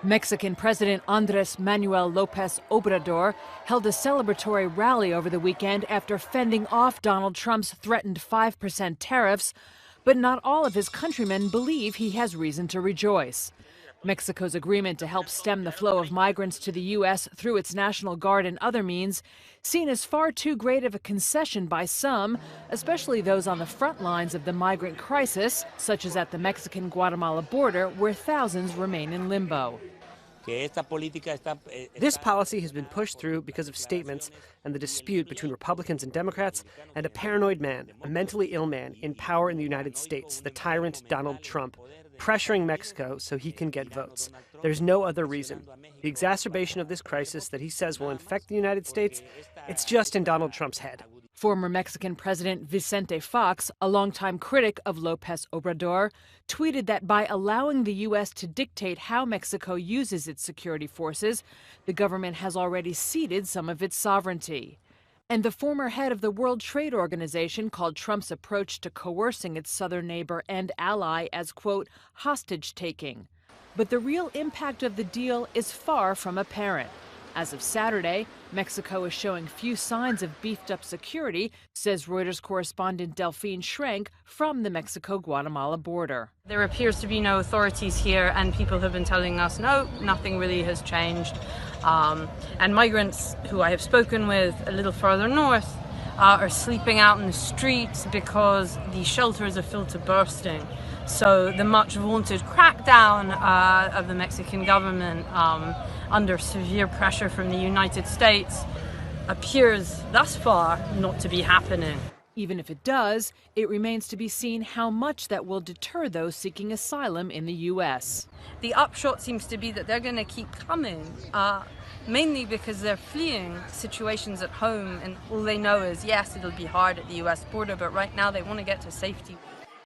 Mexican President Andrés Manuel Lopez Obrador held a celebratory rally over the weekend after fending off Donald Trump's threatened 5% tariffs, but not all of his countrymen believe he has reason to rejoice. Mexico's agreement to help stem the flow of migrants to the U.S. through its National Guard and other means, seen as far too great of a concession by some, especially those on the front lines of the migrant crisis, such as at the Mexican-Guatemala border, where thousands remain in limbo. This policy has been pushed through because of statements and the dispute between Republicans and Democrats and a paranoid man, a mentally ill man in power in the United States, the tyrant Donald Trump, pressuring Mexico so he can get votes. There's no other reason. The exacerbation of this crisis that he says will infect the United States, it's just in Donald Trump's head. Former Mexican President Vicente Fox, a longtime critic of Lopez Obrador, tweeted that by allowing the U.S. to dictate how Mexico uses its security forces, the government has already ceded some of its sovereignty. And the former head of the World Trade Organization called Trump's approach to coercing its southern neighbor and ally as, quote, hostage-taking. But the real impact of the deal is far from apparent. As of Saturday, Mexico is showing few signs of beefed-up security, says Reuters correspondent Delphine Schrenk from the Mexico-Guatemala border. There appears to be no authorities here, and people have been telling us, no, nothing really has changed. And migrants who I have spoken with a little further north are sleeping out in the streets because the shelters are filled to bursting. So the much-vaunted crackdown of the Mexican government under severe pressure from the United States appears thus far not to be happening. Even if it does, it remains to be seen how much that will deter those seeking asylum in the U.S. The upshot seems to be that they're going to keep coming, mainly because they're fleeing situations at home, and all they know is, yes, it'll be hard at the U.S. border, but right now they want to get to safety.